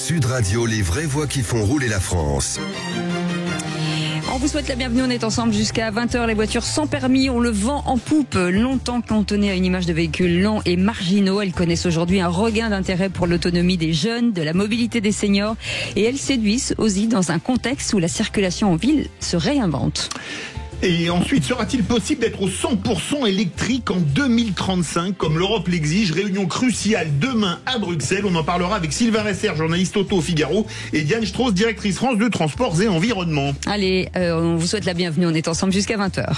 Sud Radio, les vraies voix qui font rouler la France. On vous souhaite la bienvenue, on est ensemble jusqu'à 20h. Les voitures sans permis, on le vent en poupe. Longtemps cantonnées à une image de véhicules lents et marginaux, elles connaissent aujourd'hui un regain d'intérêt pour l'autonomie des jeunes, de la mobilité des seniors. Et elles séduisent aussi dans un contexte où la circulation en ville se réinvente. Et ensuite, sera-t-il possible d'être au 100% électrique en 2035, comme l'Europe l'exige? Réunion cruciale demain à Bruxelles. On en parlera avec Sylvain Resser, journaliste auto au Figaro, et Diane Strauss, directrice France de Transports et Environnement. Allez, on vous souhaite la bienvenue, on est ensemble jusqu'à 20h.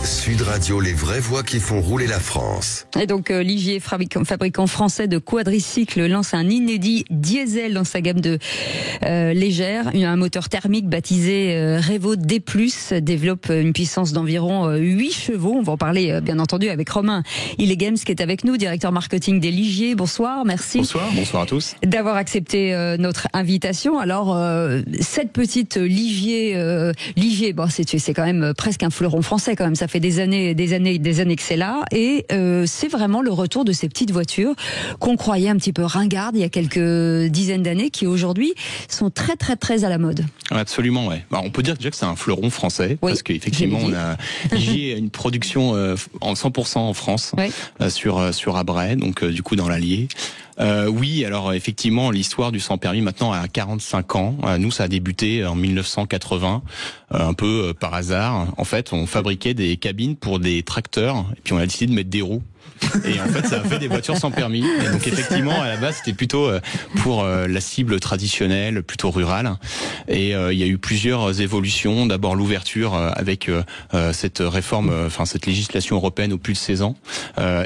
Sud Radio, les vraies voix qui font rouler la France. Et donc Ligier, fabricant français de quadricycles, lance un inédit diesel dans sa gamme de légère. Un moteur thermique baptisé Revo D+, développe une puissance d'environ 8 chevaux. On va en parler bien entendu avec Romain Illegems qui est avec nous, directeur marketing des Ligier. Bonsoir, merci. Bonsoir à tous. D'avoir accepté notre invitation. Alors cette petite Ligier, bon, c'est quand même presque un fleuron français quand même. Ça fait des années que c'est là, et c'est vraiment le retour de ces petites voitures qu'on croyait un petit peu ringardes il y a quelques dizaines d'années, qui aujourd'hui sont très très très à la mode. Absolument, ouais. Alors, on peut dire déjà que c'est un fleuron français, oui, parce qu'effectivement on a une production en 100% en France, oui, sur Abray, donc du coup dans l'Allier. Oui, alors effectivement, l'histoire du sans permis maintenant a 45 ans. Nous, ça a débuté en 1980, un peu par hasard. En fait, on fabriquait des cabines pour des tracteurs, et puis on a décidé de mettre des roues. Et en fait, ça a fait des voitures sans permis. Et donc effectivement, à la base, c'était plutôt pour la cible traditionnelle, plutôt rurale. Et il y a eu plusieurs évolutions. D'abord l'ouverture avec cette réforme, cette législation européenne au plus de 16 ans.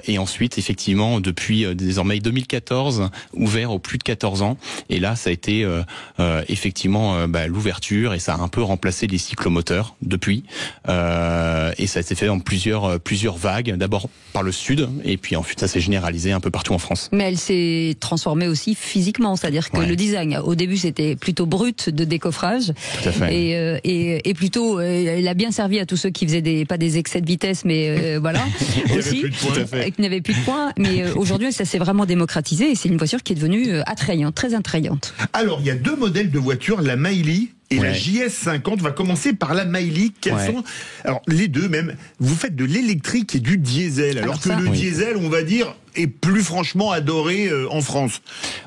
Et ensuite, effectivement, depuis désormais 2014, ouvert aux plus de 14 ans. Et là, ça a été effectivement l'ouverture, et ça a un peu remplacé les cyclomoteurs depuis. Et ça s'est fait en plusieurs vagues. D'abord par le sud, et puis ensuite ça s'est généralisé un peu partout en France. Mais elle s'est transformée aussi physiquement, c'est-à-dire que le design, au début c'était plutôt brut de décoffrage. Tout à fait. Et plutôt, elle a bien servi à tous ceux qui faisaient pas des excès de vitesse, mais voilà, aussi, qui n'avaient plus de points. Mais aujourd'hui, ça s'est vraiment démocratisé, et c'est une voiture qui est devenue attrayante, très attrayante. Alors, il y a deux modèles de voitures, la Mailly et la JS50. On va commencer par la Mailly. Quels sont... Alors, les deux même, vous faites de l'électrique et du diesel, alors que le diesel, on va dire, est plus franchement adoré en France.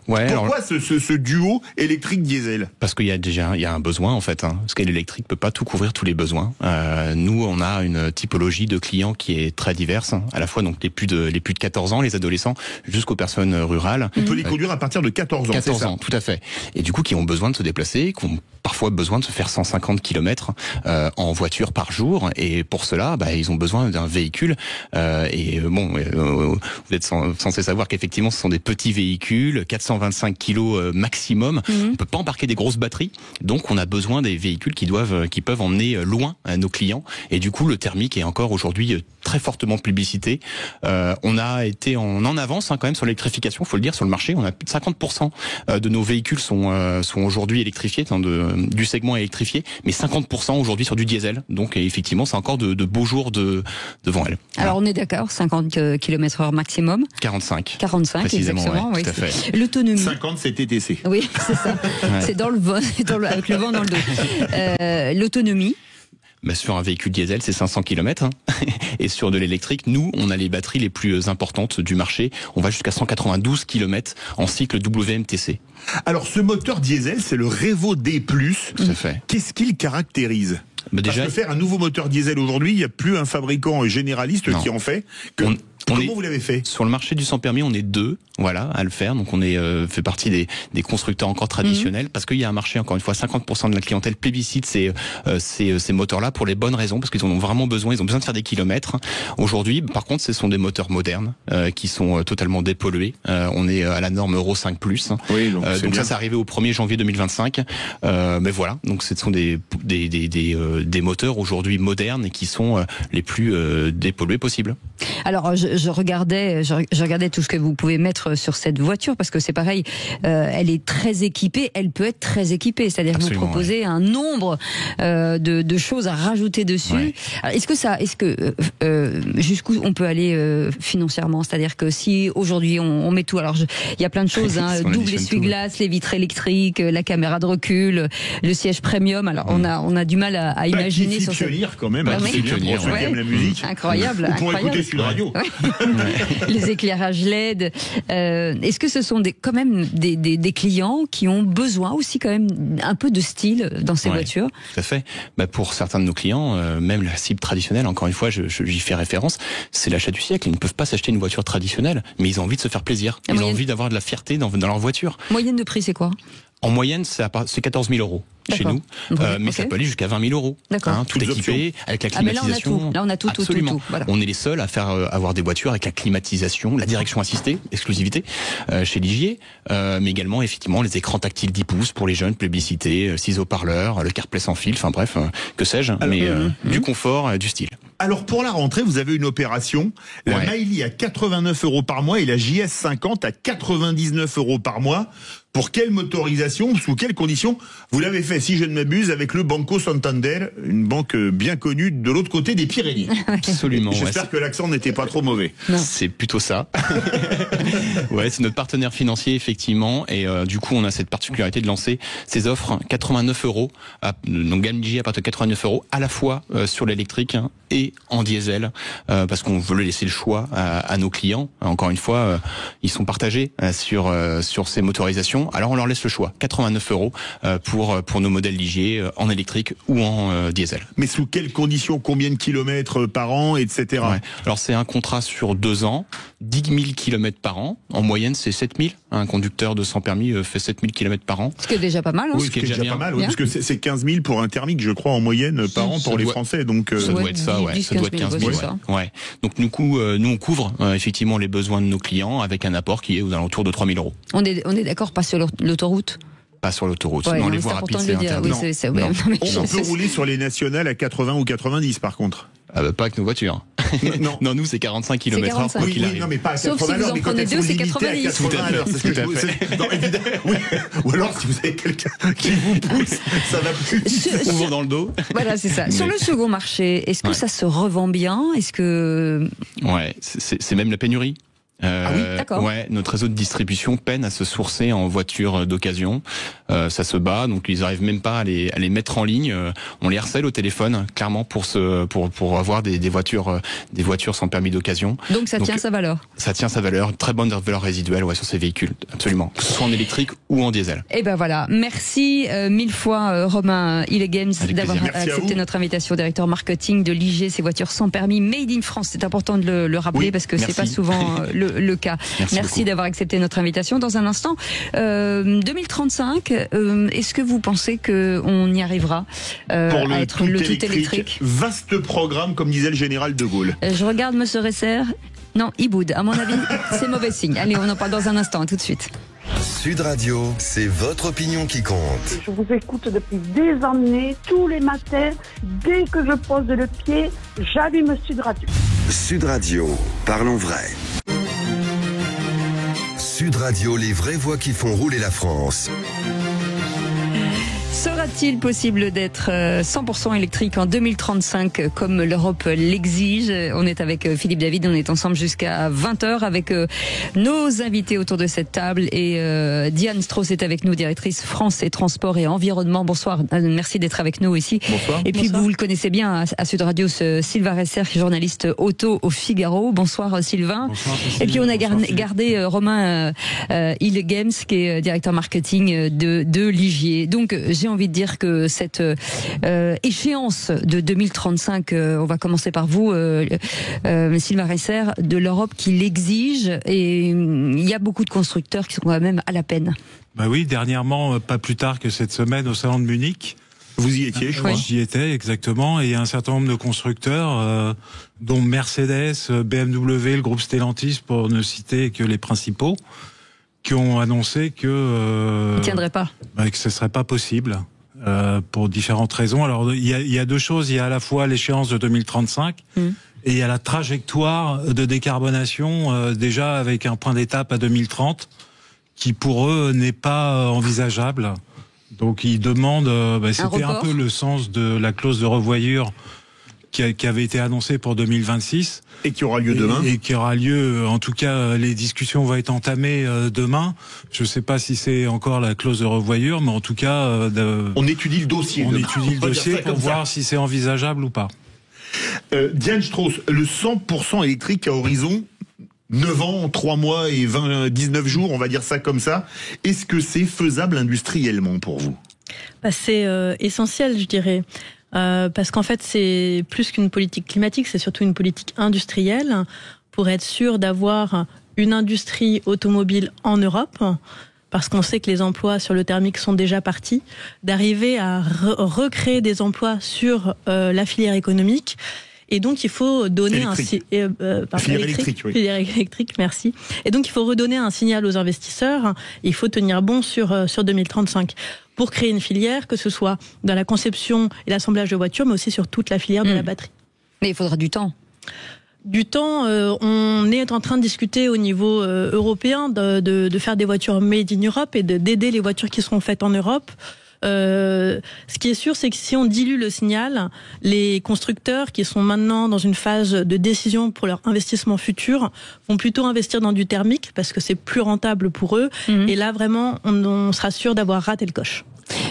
Pourquoi ce duo électrique-diesel? Parce qu'il y a un besoin en fait, parce que l'électrique peut pas tout couvrir tous les besoins. Nous, on a une typologie de clients qui est très diverse, à la fois donc les plus de 14 ans, les adolescents, jusqu'aux personnes rurales. On peut les conduire à partir de 14 ans. 14 ans, tout à fait. Et du coup, qui ont besoin de se déplacer, qui ont parfois besoin de se faire 150 km en voiture par jour, et pour cela, ils ont besoin d'un véhicule. Vous êtes censé savoir qu'effectivement, ce sont des petits véhicules, 425 kg maximum. On peut pas embarquer des grosses batteries, donc on a besoin des véhicules qui peuvent emmener loin nos clients. Et du coup, le thermique est encore aujourd'hui très fortement publicité. On a été en avance quand même sur l'électrification, faut le dire, sur le marché. On a plus de 50% de nos véhicules sont aujourd'hui électrifiés, du segment électrifié, mais 50% aujourd'hui sur du diesel. Donc effectivement, c'est encore de beaux jours devant elle. Alors on est d'accord, 50 km/h maximum. 45 exactement, tout à fait. L'autonomie. 50 c'est TTC. Oui, c'est ça. C'est dans le vent, avec le vent dans le dos. L'autonomie. Sur un véhicule diesel, c'est 500 km. Et sur de l'électrique, nous, on a les batteries les plus importantes du marché. On va jusqu'à 192 km en cycle WMTC. Alors, ce moteur diesel, c'est le Revo D+. Tout à fait. Qu'est-ce qu'il caractérise ? Parce que faire un nouveau moteur diesel aujourd'hui, il n'y a plus un fabricant généraliste qui en fait. Comment vous l'avez fait? Sur le marché du sans permis, on est deux, à le faire. Donc on fait partie des constructeurs encore traditionnels, parce qu'il y a un marché, encore une fois, 50% de la clientèle plébiscite ces moteurs-là pour les bonnes raisons, parce qu'ils en ont vraiment besoin. Ils ont besoin de faire des kilomètres. Aujourd'hui, par contre, ce sont des moteurs modernes qui sont totalement dépollués. On est à la norme Euro 5+. Oui, donc ça, c'est arrivé au 1er janvier 2025. Mais voilà, donc ce sont des moteurs aujourd'hui modernes et qui sont les plus dépollués possibles. Alors, je regardais tout ce que vous pouvez mettre sur cette voiture, parce que c'est pareil, elle est très équipée, elle peut être très équipée, c'est-à-dire que vous proposez un nombre de choses à rajouter dessus. Ouais. Alors, jusqu'où on peut aller financièrement, c'est-à-dire que si aujourd'hui on met tout, alors il y a plein de choses, double essuie-glace, les vitres électriques, la caméra de recul, le siège premium. Alors on a du mal à imaginer sur cette... quand même. C'est bien pour ceux qui aiment la musique. Incroyable. Pour écouter sur la radio. Les éclairages LED. Est-ce que ce sont quand même des clients qui ont besoin aussi quand même un peu de style dans ces voitures? Tout à fait. Pour certains de nos clients, même la cible traditionnelle, encore une fois, j'y fais référence, c'est l'achat du siècle. Ils ne peuvent pas s'acheter une voiture traditionnelle, mais ils ont envie de se faire plaisir. Ils ont envie d'avoir de la fierté dans leur voiture. Moyenne de prix, c'est quoi? En moyenne, c'est 14 000 euros chez nous, mais ça peut aller jusqu'à 20 000 euros. Tout équipé, avec la climatisation. Là, on a tout. Absolument. Tout. Voilà. On est les seuls à faire avoir des voitures avec la climatisation, la direction assistée, exclusivité, chez Ligier, mais également, effectivement, les écrans tactiles 10 pouces pour les jeunes, publicité, 6 haut-parleurs, le CarPlay sans fil, enfin bref, que sais-je, mais du confort, du style. Alors pour la rentrée, vous avez une opération, la Mailly à 89 € par mois et la JS50 à 99 € par mois. Pour quelle motorisation, sous quelles conditions? Vous l'avez fait, si je ne m'abuse, avec le Banco Santander, une banque bien connue de l'autre côté des Pyrénées. Absolument. J'espère que l'accent n'était pas trop mauvais. C'est plutôt ça. C'est notre partenaire financier, effectivement, et du coup, on a cette particularité de lancer ces offres 89 €, donc gamme Ligier à partir de 89 €, à la fois sur l'électrique et en diesel, parce qu'on veut laisser le choix à nos clients. Encore une fois, ils sont partagés sur ces motorisations. Alors on leur laisse le choix, 89 € pour nos modèles Ligier en électrique ou en diesel. Mais sous quelles conditions, combien de kilomètres par an, etc. Alors c'est un contrat sur 2 ans, 10 000 kilomètres par an. En moyenne, c'est 7 000. Un conducteur de sans permis fait 7 000 kilomètres par an. Ce qui est déjà pas mal. Ce qui est déjà pas mal, parce que c'est 15 000 pour un thermique, je crois, en moyenne par an pour les Français. Donc ça doit être ça, ça doit être 15 000. Donc nous on couvre effectivement les besoins de nos clients avec un apport qui est aux alentours de 3 000 €. On est d'accord, pas sur l'autoroute? Pas sur l'autoroute. Non, les voies rapides, c'est interdit. On peut rouler sur les nationales à 80 ou 90 par contre. Pas avec nos voitures. Non, nous c'est 45 km/h. Oui, non, mais pas à 80 à l'heure, mais quand elles sont limitées à 80 à l'heure. Ou alors si vous avez quelqu'un qui vous pousse, ça va plus vite. Ouvre dans le dos. Voilà, c'est ça. Sur le second marché, est-ce que ça se revend bien? Est-ce que... c'est même la pénurie. D'accord. Notre réseau de distribution peine à se sourcer en voitures d'occasion. Ça se bat, donc ils arrivent même pas à les mettre en ligne. On les harcèle au téléphone, clairement, pour avoir des voitures sans permis d'occasion. Donc ça tient sa valeur. Ça tient sa valeur, très bonne valeur résiduelle, sur ces véhicules, absolument, que ce soit en électrique ou en diesel. Et ben voilà, merci mille fois Romain Hillegames d'avoir accepté notre invitation, directeur marketing de Ligier, ces voitures sans permis made in France. C'est important de le rappeler parce que c'est pas souvent le cas. Merci d'avoir accepté notre invitation. Dans un instant, 2035, est-ce que vous pensez qu'on y arrivera pour à être le tout électrique? Vaste programme, comme disait le général de Gaulle. Je regarde Monsieur Resser. Non, il boude. À mon avis, c'est mauvais signe. Allez, on en parle dans un instant. À tout de suite. Sud Radio, c'est votre opinion qui compte. Je vous écoute depuis des années, tous les matins. Dès que je pose le pied, j'allume Sud Radio. Sud Radio, parlons vrai. Sud Radio, les vraies voix qui font rouler la France. Sera-t-il possible d'être 100% électrique en 2035 comme l'Europe l'exige? On est avec Philippe David, on est ensemble jusqu'à 20h avec nos invités autour de cette table et Diane Strauss est avec nous, directrice France et Transport et Environnement. Bonsoir, merci d'être avec nous ici. Bonsoir. Et puis vous le connaissez bien à Sud Radio, Sylvain Resser, journaliste auto au Figaro. Bonsoir Sylvain. Bonsoir, et puis on a gardé Romain Hillegames qui est directeur marketing de Ligier. Donc j'ai envie de dire que cette échéance de 2035, on va commencer par vous, Sylvain Resser, de l'Europe qui l'exige, et il y a beaucoup de constructeurs qui sont quand même à la peine. Bah oui, dernièrement, pas plus tard que cette semaine au salon de Munich. Vous y étiez, je crois. J'y étais, exactement, et il y a un certain nombre de constructeurs, dont Mercedes, BMW, le groupe Stellantis, pour ne citer que les principaux, qui ont annoncé que... Ils ne tiendraient pas. Que ce serait pas possible. Pour différentes raisons. Alors il y a deux choses, il y a à la fois l'échéance de 2035 Et il y a la trajectoire de décarbonation, déjà avec un point d'étape à 2030, qui pour eux n'est pas envisageable. Donc ils demandent, c'était un peu le sens de la clause de revoyure qui avait été annoncée pour 2026. Et qui aura lieu demain. Et qui aura lieu, en tout cas, les discussions vont être entamées demain. Je ne sais pas si c'est encore la clause de revoyure, mais en tout cas... on étudie le dossier. On étudie le dossier pour voir si c'est envisageable ou pas. Diane Strauss, le 100% électrique à horizon, 9 ans, 3 mois et 19 jours, on va dire ça comme ça. Est-ce que c'est faisable industriellement pour vous ? C'est essentiel, je dirais. Parce qu'en fait, c'est plus qu'une politique climatique, c'est surtout une politique industrielle pour être sûr d'avoir une industrie automobile en Europe, parce qu'on sait que les emplois sur le thermique sont déjà partis, d'arriver à recréer des emplois sur la filière économique. Et donc, il faut donner filière électrique, merci. Et donc, il faut redonner un signal aux investisseurs. Il faut tenir bon sur 2035 pour créer une filière, que ce soit dans la conception et l'assemblage de voitures, mais aussi sur toute la filière de la batterie. Mais il faudra du temps. Du temps, on est en train de discuter au niveau européen de faire des voitures made in Europe et d'aider les voitures qui seront faites en Europe. Ce qui est sûr, c'est que si on dilue le signal, les constructeurs qui sont maintenant dans une phase de décision pour leur investissement futur vont plutôt investir dans du thermique parce que c'est plus rentable pour eux. Et là, vraiment, on sera sûr d'avoir raté le coche.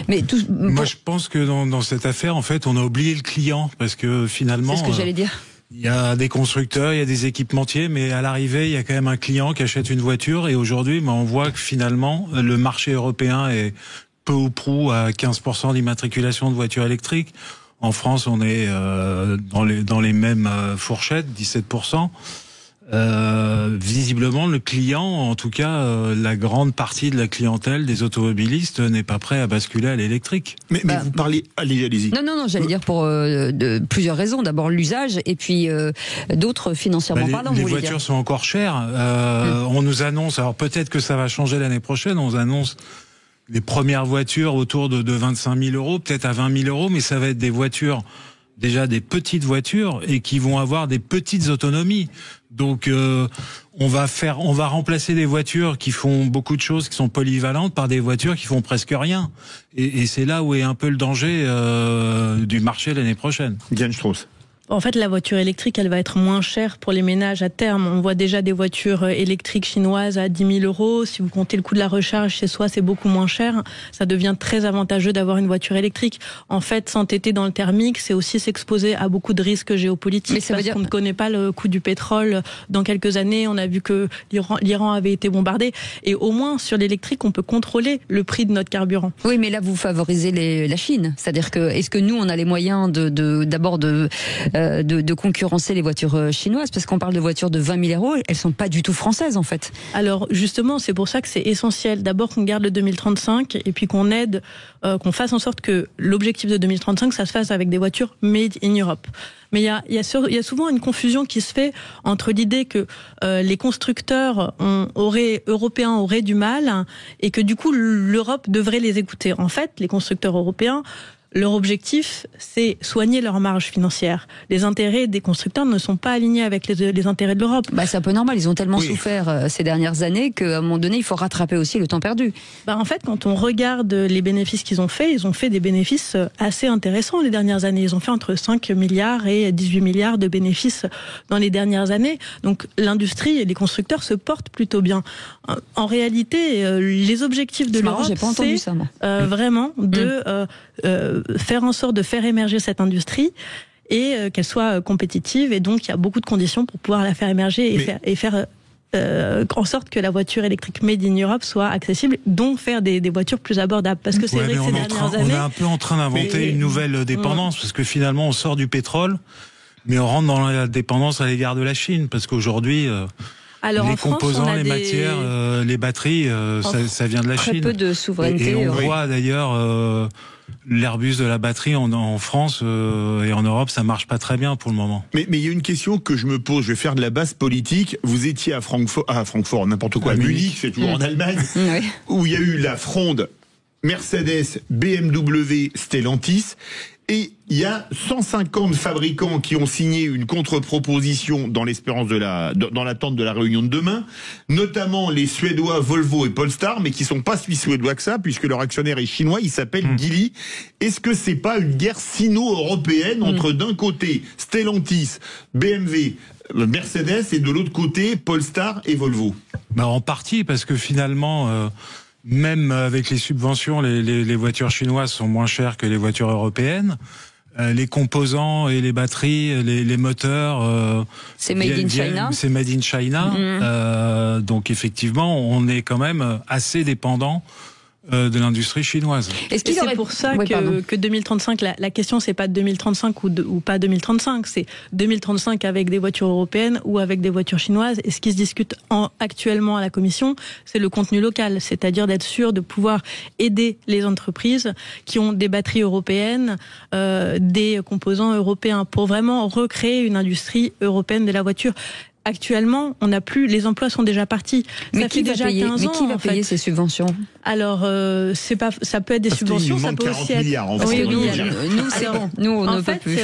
Mais moi, je pense que dans cette affaire, en fait, on a oublié le client parce que finalement... C'est ce que j'allais dire. Il y a des constructeurs, il y a des équipementiers, mais à l'arrivée, il y a quand même un client qui achète une voiture. Et aujourd'hui, on voit que finalement, le marché européen est peu ou prou à 15% d'immatriculation de voitures électriques. En France, on est dans les mêmes fourchettes, 17%. Visiblement, le client, en tout cas, la grande partie de la clientèle des automobilistes n'est pas prêt à basculer à l'électrique. Mais vous parlez... Allez-y. Non, j'allais dire pour plusieurs raisons. D'abord l'usage et puis d'autres financièrement parlant. Les voitures sont encore chères. On nous annonce, alors peut-être que ça va changer l'année prochaine, on nous annonce les premières voitures autour de 25 000 euros, peut-être à 20 000 euros, mais ça va être des voitures, déjà des petites voitures, et qui vont avoir des petites autonomies. Donc, on va remplacer des voitures qui font beaucoup de choses, qui sont polyvalentes, par des voitures qui font presque rien. Et c'est là où est un peu le danger du marché l'année prochaine. Diane Strauss. En fait, la voiture électrique, elle va être moins chère pour les ménages à terme. On voit déjà des voitures électriques chinoises à 10 000 euros. Si vous comptez le coût de la recharge chez soi, c'est beaucoup moins cher. Ça devient très avantageux d'avoir une voiture électrique. En fait, s'entêter dans le thermique, c'est aussi s'exposer à beaucoup de risques géopolitiques. Parce qu'on ne connaît pas le coût du pétrole. Dans quelques années, on a vu que l'Iran avait été bombardé. Et au moins, sur l'électrique, on peut contrôler le prix de notre carburant. Oui, mais là, vous favorisez la Chine. C'est-à-dire que, est-ce que nous, on a les moyens d'abord de concurrencer les voitures chinoises, parce qu'on parle de voitures de 20 000 euros, elles sont pas du tout françaises en fait. Alors justement, c'est pour ça que c'est essentiel d'abord qu'on garde le 2035 et puis qu'on aide, qu'on fasse en sorte que l'objectif de 2035, ça se fasse avec des voitures made in Europe. Mais il y a souvent une confusion qui se fait entre l'idée que les constructeurs européens auraient du mal et que du coup l'Europe devrait les écouter. En fait, les constructeurs européens, leur objectif, c'est soigner leur marge financière. Les intérêts des constructeurs ne sont pas alignés avec les intérêts de l'Europe. C'est un peu normal, ils ont tellement souffert ces dernières années qu'à un moment donné, il faut rattraper aussi le temps perdu. En fait, quand on regarde les bénéfices qu'ils ont fait, ils ont fait des bénéfices assez intéressants les dernières années. Ils ont fait entre 5 milliards et 18 milliards de bénéfices dans les dernières années. Donc l'industrie et les constructeurs se portent plutôt bien. En réalité, les objectifs de l'Europe, c'est vraiment de faire en sorte de faire émerger cette industrie et qu'elle soit compétitive. Et donc, il y a beaucoup de conditions pour pouvoir la faire émerger et faire en sorte que la voiture électrique made in Europe soit accessible, donc faire des voitures plus abordables. Parce que c'est vrai que ces dernières années... On est un peu en train d'inventer une nouvelle dépendance, parce que finalement, on sort du pétrole, mais on rentre dans la dépendance à l'égard de la Chine, parce qu'aujourd'hui... les composants, les matières, les batteries, ça vient de la Chine. Très peu de souveraineté. Et on voit d'ailleurs l'Airbus de la batterie en France et en Europe, ça marche pas très bien pour le moment. Mais il y a une question que je me pose, je vais faire de la base politique. Vous étiez à Francfort, n'importe quoi, à Munich, c'est toujours en Allemagne, où il y a eu la fronde Mercedes, BMW, Stellantis. Et il y a 150 fabricants qui ont signé une contre-proposition dans l'espérance dans l'attente de la réunion de demain, notamment les Suédois Volvo et Polestar, mais qui sont pas si suédois que ça, puisque leur actionnaire est chinois, il s'appelle Geely. Est-ce que c'est pas une guerre sino-européenne entre d'un côté Stellantis, BMW, Mercedes et de l'autre côté Polestar et Volvo? En partie, parce que finalement, même avec les subventions, les voitures chinoises sont moins chères que les voitures européennes. Les composants et les batteries, les moteurs, c'est made in China. C'est made in China. Donc effectivement, on est quand même assez dépendant de l'industrie chinoise. Et c'est pour ça que 2035, la question c'est pas 2035 ou pas 2035, c'est 2035 avec des voitures européennes ou avec des voitures chinoises. Et ce qui se discute actuellement à la Commission, c'est le contenu local, c'est-à-dire d'être sûr de pouvoir aider les entreprises qui ont des batteries européennes, des composants européens, pour vraiment recréer une industrie européenne de la voiture. Actuellement, on n'a plus, les emplois sont déjà partis. Mais qui va payer 15 ans, qui va payer ces subventions? Alors, c'est pas, ça peut être des subventions, ça peut aussi être. Milliards, en oui, nous, c'est bon. Nous, on ne peut plus.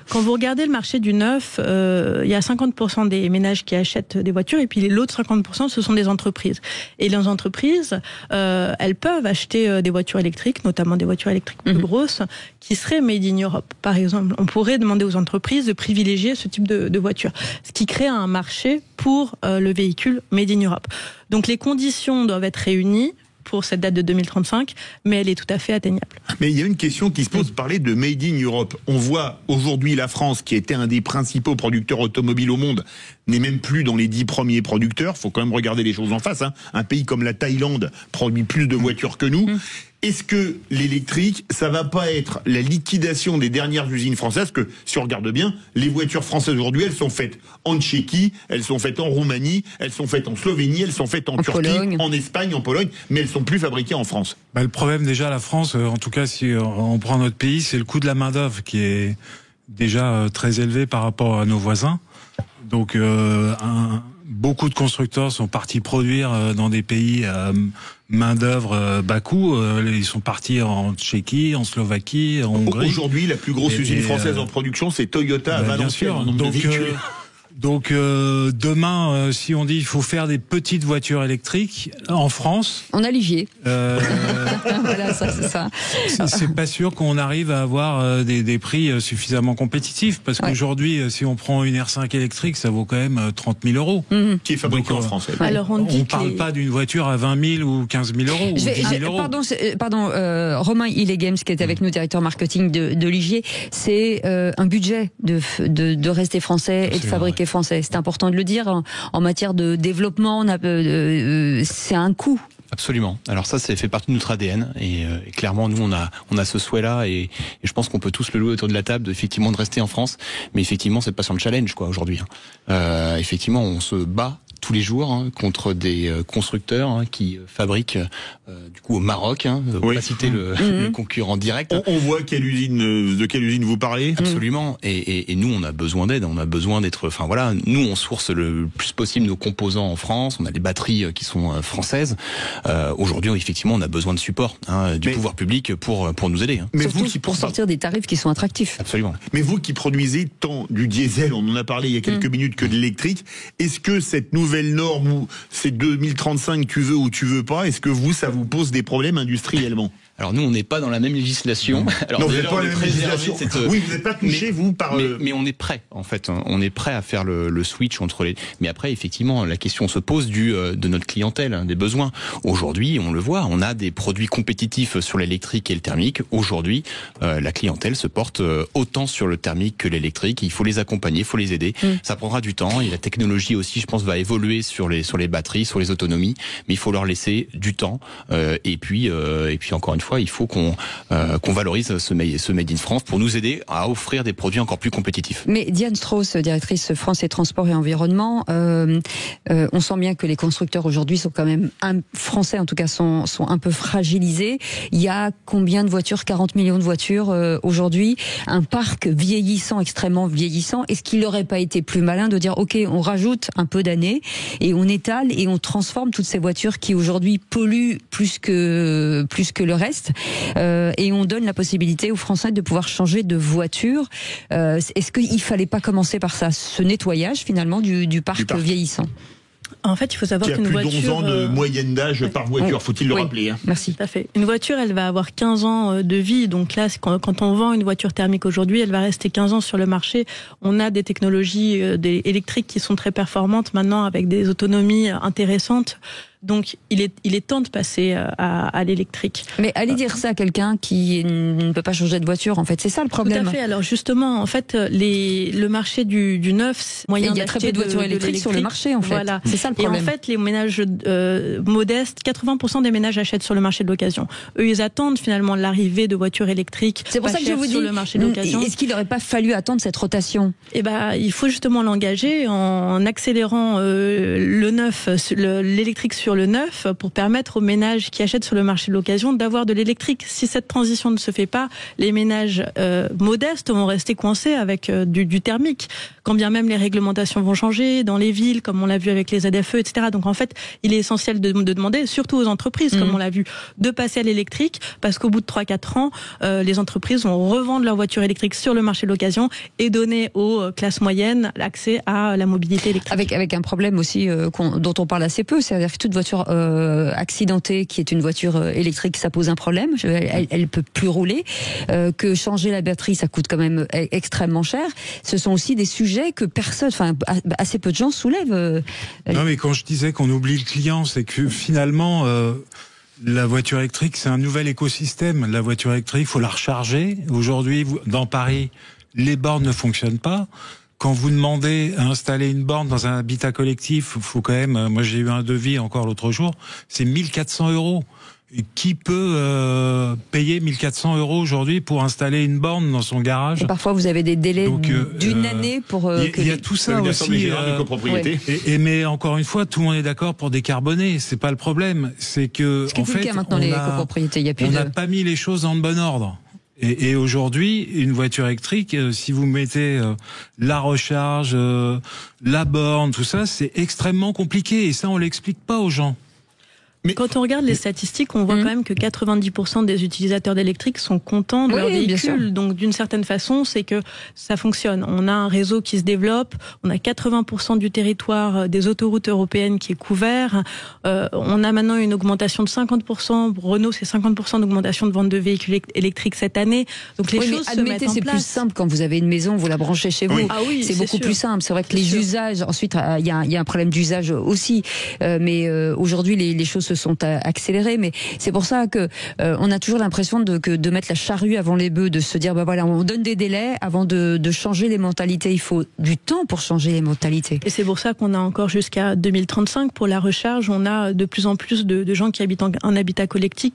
Quand vous regardez le marché du neuf, il y a 50% des ménages qui achètent des voitures, et puis l'autre 50%, ce sont des entreprises. Et les entreprises, elles peuvent acheter des voitures électriques, notamment des voitures électriques plus grosses, qui seraient made in Europe. Par exemple, on pourrait demander aux entreprises de privilégier ce type de voiture, ce qui crée un marché pour le véhicule made in Europe. Donc les conditions doivent être réunies pour cette date de 2035, mais elle est tout à fait atteignable. Mais il y a une question qui se pose, parler de Made in Europe. On voit aujourd'hui la France, qui était un des principaux producteurs automobiles au monde, n'est même plus dans les 10 premiers producteurs. Il faut quand même regarder les choses en face. Un pays comme la Thaïlande produit plus de voitures que nous. Est-ce que l'électrique, ça va pas être la liquidation des dernières usines françaises? Que si on regarde bien, les voitures françaises aujourd'hui, elles sont faites en Tchéquie, elles sont faites en Roumanie, elles sont faites en Slovénie, elles sont faites en Turquie, Pologne. En Espagne, en Pologne, mais elles sont plus fabriquées en France. Le problème déjà, la France, en tout cas si on prend notre pays, c'est le coût de la main d'œuvre qui est déjà très élevé par rapport à nos voisins. Donc beaucoup de constructeurs sont partis produire dans des pays main d'œuvre bas coût. Ils sont partis en Tchéquie, en Slovaquie, en Hongrie. Aujourd'hui, la plus grosse usine française en production, c'est Toyota à Valenciennes. Donc demain, si on dit il faut faire des petites voitures électriques en France, on a Ligier. Voilà, ça c'est ça. C'est pas sûr qu'on arrive à avoir des prix suffisamment compétitifs, parce qu'aujourd'hui, si on prend une R5 électrique, ça vaut quand même 30 000 euros. Qui est fabriquée en France. Alors on parle pas d'une voiture à 20 000 ou 15 000 euros ou 10 000 euros. Pardon, Romain Illegames, qui est avec nous, directeur marketing de Ligier, c'est un budget de rester français et de fabriquer français. C'est important de le dire. En matière de développement, c'est un coût. Absolument. Alors ça fait partie de notre ADN et clairement nous on a ce souhait-là et je pense qu'on peut tous le louer autour de la table effectivement de rester en France, mais effectivement c'est pas sur le challenge aujourd'hui. Effectivement on se bat tous les jours contre des constructeurs qui fabriquent du coup au Maroc. On va citer le concurrent direct. On voit de quelle usine vous parlez. Absolument. Et nous on a besoin d'aide. On a besoin d'être. Nous on source le plus possible nos composants en France. On a des batteries qui sont françaises. Aujourd'hui effectivement on a besoin de support du pouvoir public pour nous aider. Mais surtout vous pour sortir des tarifs qui sont attractifs. Absolument. Mais vous qui produisez tant du diesel, on en a parlé il y a quelques minutes, que de l'électrique, est-ce que cette nouvelle norme où c'est 2035 tu veux ou tu veux pas, est-ce que ça vous pose des problèmes industriellement? Alors nous, on n'est pas dans la même législation. Alors, non, vous n'êtes pas dans la même législation. Oui, vous n'êtes pas touché, vous, par... Mais on est prêt, en fait. On est prêt à faire le switch entre les... Mais après, effectivement, la question se pose de notre clientèle, des besoins. Aujourd'hui, on le voit, on a des produits compétitifs sur l'électrique et le thermique. Aujourd'hui, la clientèle se porte autant sur le thermique que l'électrique. Il faut les accompagner, il faut les aider. Ça prendra du temps. Et la technologie aussi, je pense, va évoluer sur les batteries, sur les autonomies. Mais il faut leur laisser du temps. Et puis encore une fois, il faut qu'on valorise ce Made in France pour nous aider à offrir des produits encore plus compétitifs. Mais Diane Strauss, directrice France et Transport et Environnement, on sent bien que les constructeurs aujourd'hui sont quand même, français en tout cas, sont un peu fragilisés. Il y a combien de voitures? 40 millions de voitures aujourd'hui, un parc vieillissant, extrêmement vieillissant. Est-ce qu'il n'aurait pas été plus malin de dire ok, on rajoute un peu d'années et on étale et on transforme toutes ces voitures qui aujourd'hui polluent plus que le reste, modeste, et on donne la possibilité aux Français de pouvoir changer de voiture. Est-ce qu'il fallait pas commencer par ça, ce nettoyage finalement du parc vieillissant? En fait, il faut savoir qu'une voiture... Il y a plus d'11 ans de moyenne d'âge par voiture, faut-il le rappeler. Merci. Tout à fait. Une voiture, elle va avoir 15 ans de vie. Donc là, quand on vend une voiture thermique aujourd'hui, elle va rester 15 ans sur le marché. On a des technologies électriques qui sont très performantes maintenant, avec des autonomies intéressantes. Donc, il est temps de passer à l'électrique. Mais allez dire ça à quelqu'un qui ne peut pas changer de voiture, en fait, c'est ça le problème. Tout à fait. Alors justement, en fait, le marché du neuf, moyen il y a très peu de voitures électriques sur le marché, en fait. Voilà. C'est ça le problème. Et en fait, les ménages modestes, 80% des ménages achètent sur le marché de l'occasion. Eux, ils attendent finalement l'arrivée de voitures électriques. C'est pour ça que je vous dis, sur le marché de l'occasion. Est-ce qu'il n'aurait pas fallu attendre cette rotation? Eh ben, il faut justement l'engager en accélérant le neuf, l'électrique sur le neuf, pour permettre aux ménages qui achètent sur le marché de l'occasion d'avoir de l'électrique. Si cette transition ne se fait pas, les ménages modestes vont rester coincés avec du thermique. Quand bien même les réglementations vont changer dans les villes, comme on l'a vu avec les ZFE, etc. Donc en fait, il est essentiel de demander, surtout aux entreprises, comme on l'a vu, de passer à l'électrique, parce qu'au bout de 3-4 ans, les entreprises vont revendre leur voiture électrique sur le marché de l'occasion et donner aux classes moyennes l'accès à la mobilité électrique. Avec un problème aussi dont on parle assez peu, c'est-à-dire que toute voiture accidentée qui est une voiture électrique, ça pose un problème, elle peut plus rouler, que changer la batterie, ça coûte quand même extrêmement cher. Ce sont aussi des sujets que personne, enfin assez peu de gens soulèvent. Non, mais quand je disais qu'on oublie le client, c'est que finalement la voiture électrique, c'est un nouvel écosystème. La voiture électrique, il faut la recharger. Aujourd'hui, dans Paris, les bornes ne fonctionnent pas. Quand vous demandez à installer une borne dans un habitat collectif, faut quand même, moi j'ai eu un devis encore l'autre jour, c'est 1400 €. Et qui peut payer 1400 € aujourd'hui pour installer une borne dans son garage? Et parfois vous avez des délais d'une année pour... Il y a tout ça aussi. Mais encore une fois, tout le monde est d'accord pour décarboner. C'est pas le problème. C'est que en fait, maintenant les copropriétés, il y a plus on n'a pas mis les choses dans le bon ordre. Et aujourd'hui, une voiture électrique, si vous mettez la recharge, la borne, tout ça, c'est extrêmement compliqué. Et ça, on l'explique pas aux gens. Mais quand on regarde les statistiques, on voit quand même que 90% des utilisateurs d'électrique sont contents de leur véhicule. Donc d'une certaine façon, c'est que ça fonctionne. On a un réseau qui se développe, on a 80% du territoire des autoroutes européennes qui est couvert. On a maintenant une augmentation de 50%. Renault, c'est 50% d'augmentation de vente de véhicules électriques cette année. Donc les choses se mettent en place. C'est plus simple quand vous avez une maison, vous la branchez chez vous. Ah oui, c'est beaucoup plus simple. C'est vrai que les usages, ensuite, il y a un problème d'usage aussi. Mais aujourd'hui, les choses se sont accélérées, mais c'est pour ça que on a toujours l'impression de mettre la charrue avant les bœufs, de se dire bah voilà, on donne des délais avant de changer les mentalités. Il faut du temps pour changer les mentalités. Et c'est pour ça qu'on a encore jusqu'à 2035 pour la recharge. On a de plus en plus de gens qui habitent en habitat collectif,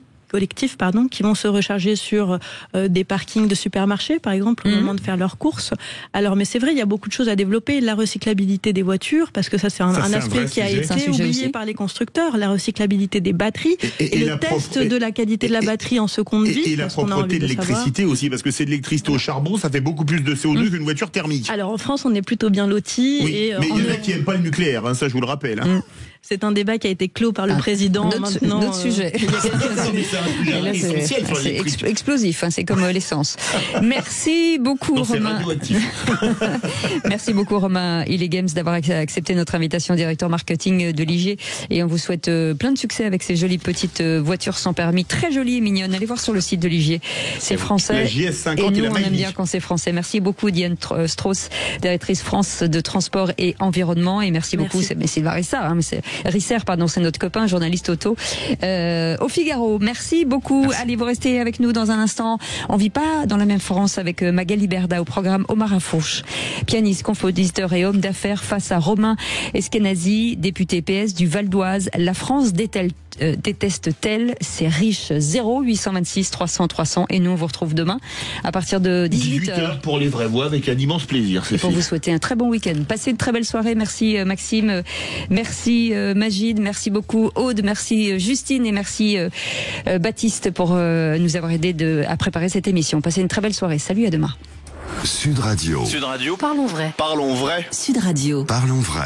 qui vont se recharger sur des parkings de supermarchés, par exemple, au moment de faire leurs courses. Alors, mais c'est vrai, il y a beaucoup de choses à développer. La recyclabilité des voitures, parce que ça, c'est un aspect qui a été oublié par les constructeurs. La recyclabilité des batteries et le test de la qualité de la batterie en seconde vie. Et la propreté de l'électricité aussi, parce que c'est de l'électricité au charbon, ça fait beaucoup plus de CO2 qu'une voiture thermique. Alors, en France, on est plutôt bien lotis. Oui, mais il y en a qui n'aiment pas le nucléaire, hein, ça je vous le rappelle. Hein. C'est un débat qui a été clos par le président. Notre sujet. C'est explosif, hein, c'est comme l'essence. Merci beaucoup, Romain. Merci beaucoup, Romain Hillegems, d'avoir accepté notre invitation, directeur marketing de Ligier. Et on vous souhaite plein de succès avec ces jolies petites voitures sans permis, très jolies et mignonnes. Allez voir sur le site de Ligier. C'est français. La JS50 et nous, on aime bien quand c'est français. Merci beaucoup, Diane Strauss, directrice France de Transport et Environnement. Et merci beaucoup, c'est Sylvain Rissard, hein, Risser, c'est notre copain, journaliste auto, au Figaro. Merci beaucoup. Merci. Allez, vous restez avec nous dans un instant. On vit pas dans la même France avec Magali Berda au programme Omar Afouche, pianiste, compositeur et homme d'affaires face à Romain Eskenazi, député PS du Val d'Oise. La France déteste-t-elle ses riches? 0826 300 300 et nous on vous retrouve demain à partir de 18h pour les vraies voix avec un immense plaisir. Et pour vous souhaiter un très bon week-end. Passez une très belle soirée. Merci Maxime, merci Magid, merci beaucoup Aude, merci Justine et merci Baptiste pour nous avoir aidé à préparer cette émission. Passez une très belle soirée. Salut, à demain. Sud Radio. Sud Radio. Parlons vrai. Parlons vrai. Sud Radio. Parlons vrai.